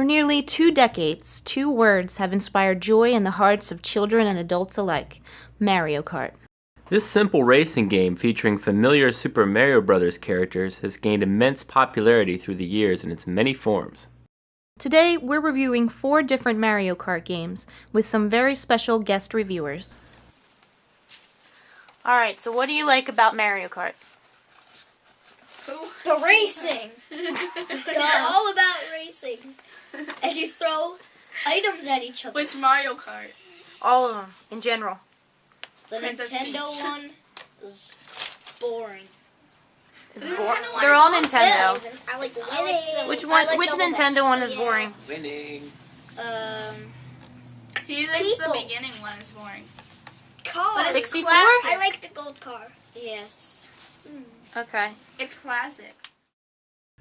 For nearly 2 decades, 2 words have inspired joy in the hearts of children and adults alike: Mario Kart. This simple racing game featuring familiar Super Mario Bros. Characters has gained immense popularity through the years in its many forms. Today, we're reviewing 4 different Mario Kart games with some very special guest reviewers. Alright, so what do you like about Mario Kart? The racing! It's all about racing. And you throw items at each other. Which Mario Kart? All of them, in general. The Princess Nintendo Peach. one is boring. It's boring. They're all Nintendo. I like winning. Which Nintendo one is boring? Winning. He thinks the People. beginning one is boring. Car. But it's 64? classic. I like the gold car. Yes. Okay. It's classic.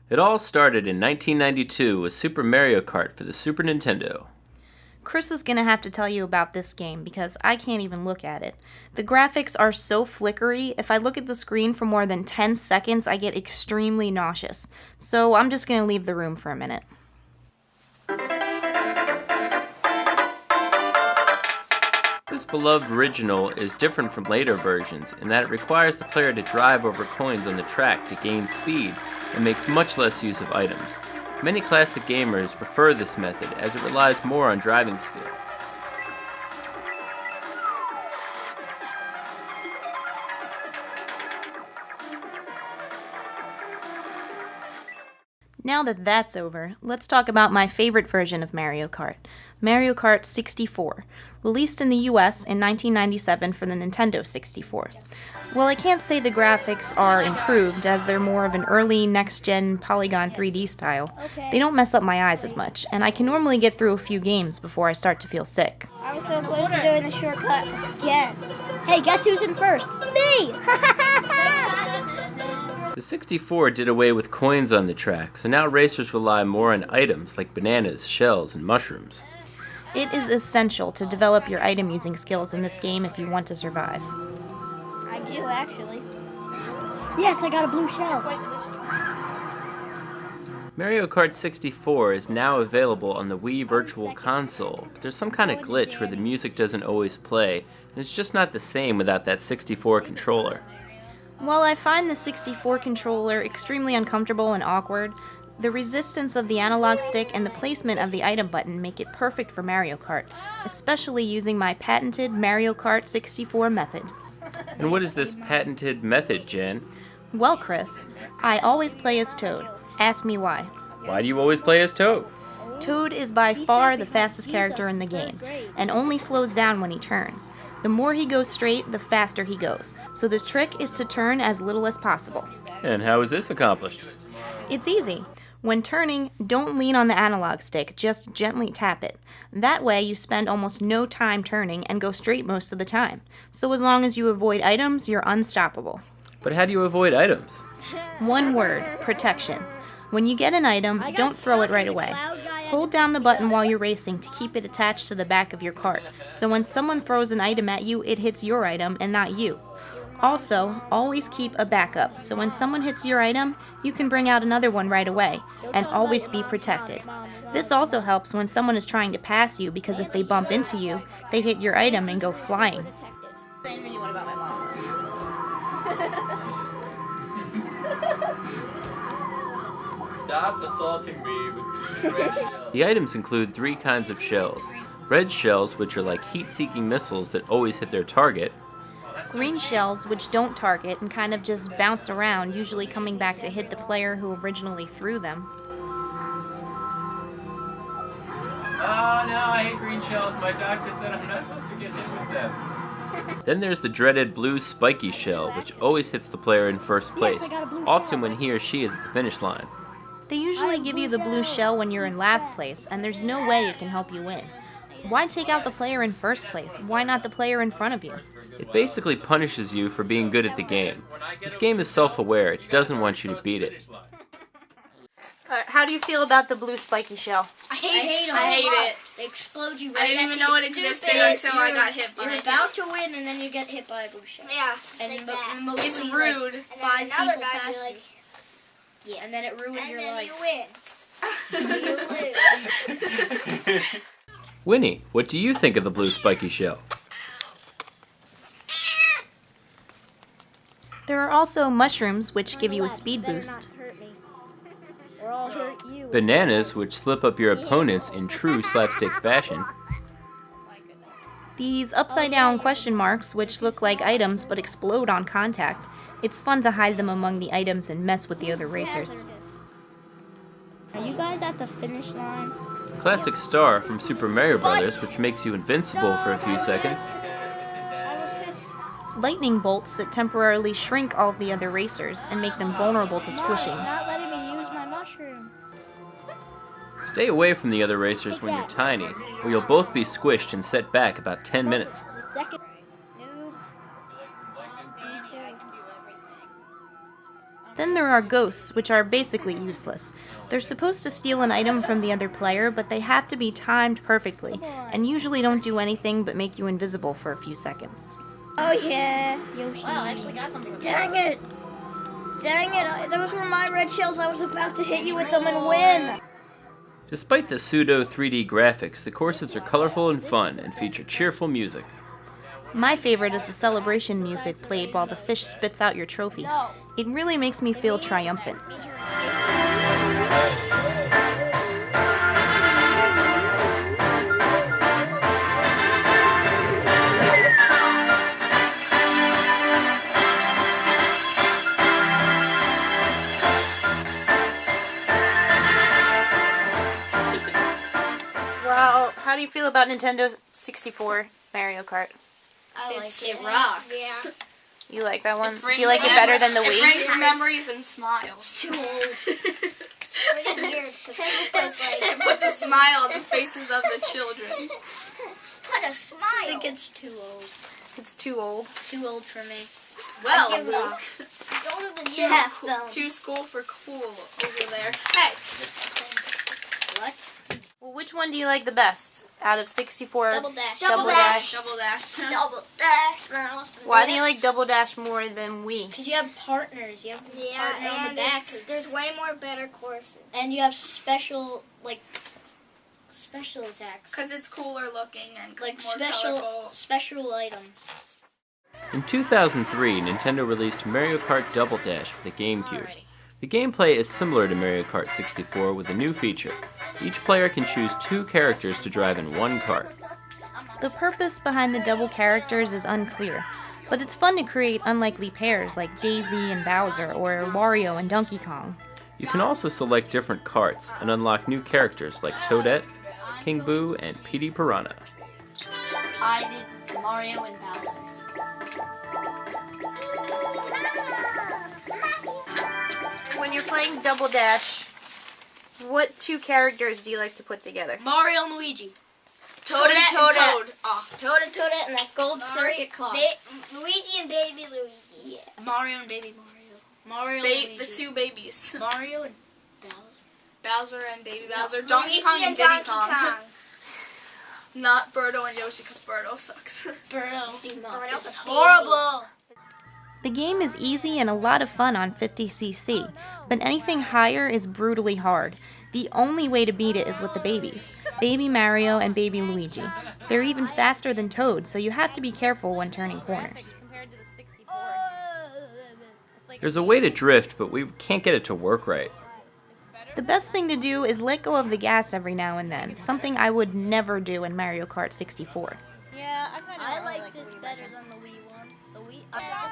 It all started in 1992 with Super Mario Kart for the Super Nintendo. Chris is going to have to tell you about this game because I can't even look at it. The graphics are so flickery, if I look at the screen for more than 10 seconds, I get extremely nauseous. So I'm just going to leave the room for a minute. This beloved original is different from later versions in that it requires the player to drive over coins on the track to gain speed and makes much less use of items. Many classic gamers prefer this method as it relies more on driving skill. Now that that's over, let's talk about my favorite version of Mario Kart, Mario Kart 64, released in the US in 1997 for the Nintendo 64. Well, I can't say the graphics are improved as they're more of an early next-gen polygon 3D style. They don't mess up my eyes as much, and I can normally get through a few games before I start to feel sick. I'm so close to doing the shortcut again. Hey, guess who's in first? Me! The 64 did away with coins on the track, so now racers rely more on items like bananas, shells, and mushrooms. It is essential to develop your item using skills in this game if you want to survive. I do, actually. Yes, I got a blue shell. Mario Kart 64 is now available on the Wii Virtual Console, but there's some kind of glitch where the music doesn't always play, and it's just not the same without that 64 controller. While I find the 64 controller extremely uncomfortable and awkward, the resistance of the analog stick and the placement of the item button make it perfect for Mario Kart, especially using my patented Mario Kart 64 method. And what is this patented method, Jen? Well, Chris, I always play as Toad. Ask me why. Why do you always play as Toad? Toad is by far the fastest character in the game, and only slows down when he turns. The more he goes straight, the faster he goes, so the trick is to turn as little as possible. And how is this accomplished? It's easy. When turning, don't lean on the analog stick, just gently tap it. That way you spend almost no time turning and go straight most of the time. So as long as you avoid items, you're unstoppable. But how do you avoid items? One word: protection. When you get an item, don't throw it right away. Hold down the button while you're racing to keep it attached to the back of your cart, so when someone throws an item at you, it hits your item and not you. Also, always keep a backup, so when someone hits your item, you can bring out another one right away, and always be protected. This also helps when someone is trying to pass you, because if they bump into you, they hit your item and go flying. Stop assaulting me with red shells. The items include 3 kinds of shells. Red shells, which are like heat-seeking missiles that always hit their target. Green shells, which don't target and kind of just bounce around, usually coming back to hit the player who originally threw them. Oh no, I hate green shells. My doctor said I'm not supposed to get hit with them. Then there's the dreaded blue spiky shell, which always hits the player in first place, often when he or she is at the finish line. They usually give you the blue shell when you're in last place, and there's no way it can help you win. Why take out the player in first place? Why not the player in front of you? It basically punishes you for being good at the game. This game is self-aware, it doesn't want you to beat it. How do you feel about the blue spiky shell? I hate it. They explode you right. I didn't even know it existed until I got hit by You're it. about to win, and then you get hit by a blue shell. Yeah, And like that. mostly, It's rude. Like, 5 another people guy pass be like, you. Yeah, and then it ruins and your then life. you win. You lose. Winnie, what do you think of the blue spiky shell? There are also mushrooms, which give you a speed Better boost. not hurt me, or I'll hurt you. Bananas, which slip up your opponents in true slapstick fashion. These upside-down question marks, which look like items but explode on contact. It's fun to hide them among the items and mess with the other racers. Are you guys at the finish line? Classic star from Super Mario Bros., which makes you invincible for a few seconds. I was hit. Lightning bolts that temporarily shrink all of the other racers and make them vulnerable to It's squishing. not letting me use my mushroom. Stay away from the other racers when you're tiny, or you'll both be squished and set back about 10 minutes. The second. Noob. Me too. Then there are ghosts, which are basically useless. They're supposed to steal an item from the other player, but they have to be timed perfectly, and usually don't do anything but make you invisible for a few seconds. Oh yeah, Yoshi. Wow, I actually got something. Dang it! Dang it! Those were my red shells. I was about to hit you with them and win. Despite the pseudo 3D graphics, the courses are colorful and fun and feature cheerful music. My favorite is the celebration music played while the fish spits out your trophy. It really makes me feel triumphant. Well, how do you feel about Nintendo 64 Mario Kart? I like it. It rocks. Yeah. You like that one? Brings Do you like it better than the It Wii? brings memories and smiles. Too old. Look weird. Put the smile on the faces of the children. Put a smile. I think it's too old. It's too old. Too old for me. Well, give it Luke, up. Older than too, you. Half them. too school for cool over there. Hey, What? Well, which one do you like the best out of 64? Double dash. Double dash. double dash. Double dash. Why do you like Double Dash more than Wii? Because you have partners. You have a partner on the back. There's way more better courses. And you have special attacks. Because it's cooler looking and Like more colorful. special items. In 2003, Nintendo released Mario Kart Double Dash for the GameCube. The gameplay is similar to Mario Kart 64 with a new feature. Each player can choose 2 characters to drive in one kart. The purpose behind the double characters is unclear, but it's fun to create unlikely pairs like Daisy and Bowser or Wario and Donkey Kong. You can also select different karts and unlock new characters like Toadette, King Boo, and Petey Piranha. I did Mario and Bowser. When you're playing Double Dash, what 2 characters do you like to put together? Mario and Luigi. Toad and Toad. Oh. Toad and that gold circuit clock. Luigi and Baby Luigi. Yeah. Mario and Baby Mario. Mario and Luigi. The 2 babies. Mario and Bowser and Baby Bowser. Donkey Kong and Diddy Kong. Not Birdo and Yoshi, because Birdo sucks. Birdo. It's Horrible. The game is easy and a lot of fun on 50cc, but anything higher is brutally hard. The only way to beat it is with the babies, Baby Mario and Baby Luigi. They're even faster than Toad, so you have to be careful when turning corners. There's a way to drift, but we can't get it to work right. The best thing to do is let go of the gas every now and then, something I would never do in Mario Kart 64. Yeah, I like this better than the Wii one. The Wii.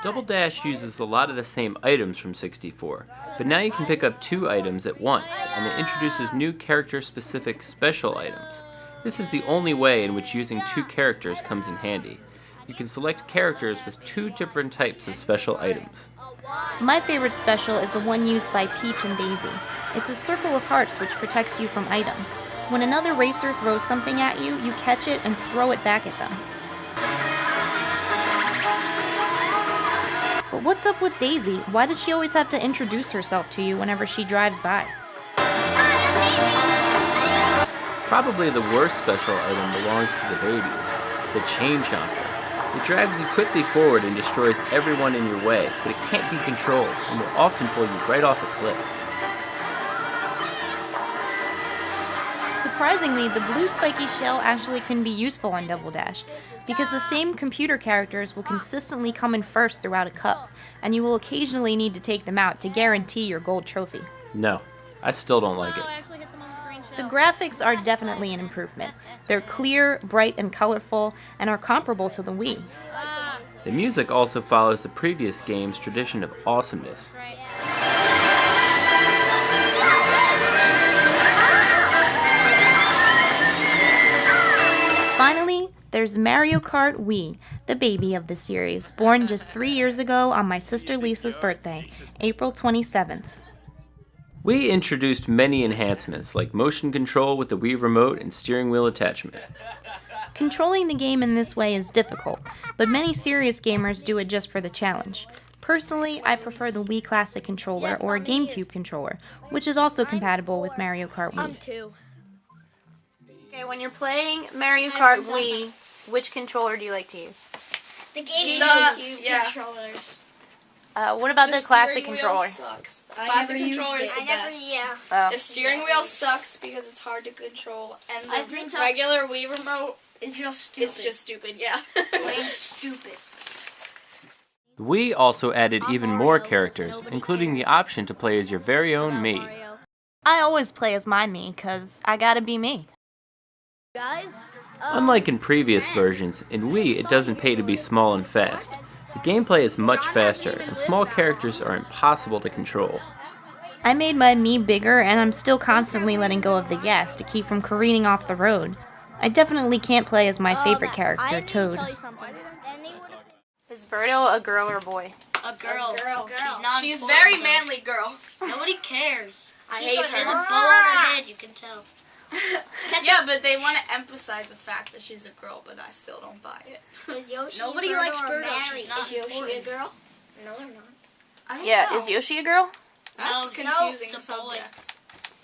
Double Dash uses a lot of the same items from 64, but now you can pick up 2 items at once, and it introduces new character-specific special items. This is the only way in which using 2 characters comes in handy. You can select characters with 2 different types of special items. My favorite special is the one used by Peach and Daisy. It's a circle of hearts which protects you from items. When another racer throws something at you, you catch it and throw it back at them. But what's up with Daisy? Why does she always have to introduce herself to you whenever she drives by? Probably the worst special item belongs to the babies, the Chain Chomper. It drags you quickly forward and destroys everyone in your way, but it can't be controlled and will often pull you right off a cliff. Surprisingly, the blue spiky shell actually can be useful on Double Dash, because the same computer characters will consistently come in first throughout a cup, and you will occasionally need to take them out to guarantee your gold trophy. No, I still don't like it. The graphics are definitely an improvement. They're clear, bright, and colorful, and are comparable to the Wii. The music also follows the previous game's tradition of awesomeness. Finally, there's Mario Kart Wii, the baby of the series, born just 3 years ago on my sister Lisa's birthday, April 27th. We introduced many enhancements like motion control with the Wii remote and steering wheel attachment. Controlling the game in this way is difficult, but many serious gamers do it just for the challenge. Personally, I prefer the Wii Classic controller or a GameCube controller, which is also compatible with Mario Kart Wii. Two. Okay, when you're playing Mario Kart Wii, which controller do you like to use? The GameCube yeah. controllers. What about the classic steering controller? wheel sucks. Classic controller is the best. Oh. The steering wheel sucks because it's hard to control, and I've been the touched. regular Wii remote, It's just stupid. it's just stupid, yeah. plain stupid. The Wii also added even more characters, including the option to play as your very own Mii. I always play as my me, cause I gotta be me. Guys, Unlike in previous versions, in Wii it doesn't pay to be small and fast. The gameplay is much faster, and small characters are impossible to control. I made my me bigger, and I'm still constantly letting go of the gas to keep from careening off the road. I definitely can't play as my favorite character, Toad. Is Birdo a girl or boy? A girl. She's not. She's very manly girl. Nobody cares. I She hate has a her. bow on her head. You can tell. Yeah, but they want to emphasize the fact that she's a girl, but I still don't buy it. Is Yoshi Nobody likes Birdo. She's not. Is Yoshi a girl? No, they're not. I don't Yeah, know. is Yoshi a girl? That's No, confusing it's a boy. subject.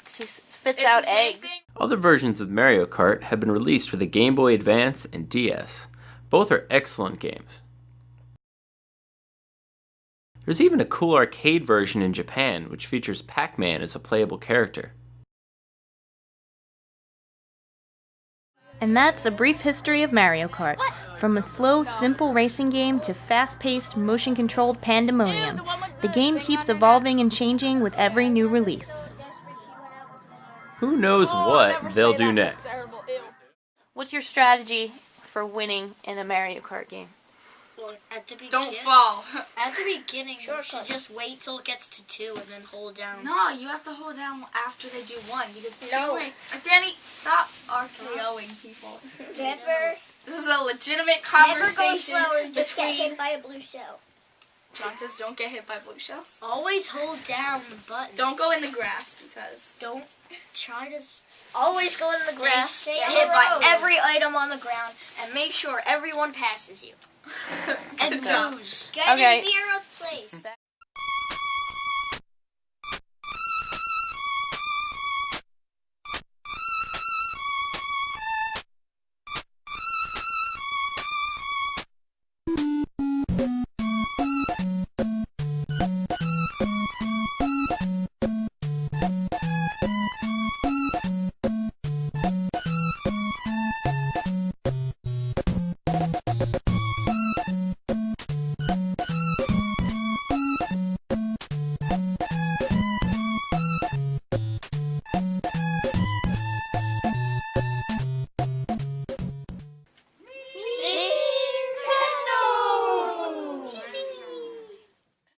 She spits It's out the same eggs. thing. Other versions of Mario Kart have been released for the Game Boy Advance and DS. Both are excellent games. There's even a cool arcade version in Japan, which features Pac-Man as a playable character. And that's a brief history of Mario Kart. From a slow, simple racing game to fast-paced, motion-controlled pandemonium, the game keeps evolving and changing with every new release. Who knows what they'll do next? What's your strategy for winning in a Mario Kart game? Well, at the beginning. Don't fall. At the beginning, you should just wait till it gets to 2 and then hold down. No, you have to hold down after they do 1 because No. Danny, stop RKOing people. Never. This is a legitimate Never go conversation slower. Just get between. hit by a blue shell. John says, "Don't get hit by blue shells. Always hold down the button. Don't go in the grass because Don't try to. Always go in the grass. Stay Get on hit the by road. every item on the ground and make sure everyone passes you. And Good job. lose. Get Okay. in Zeroth place.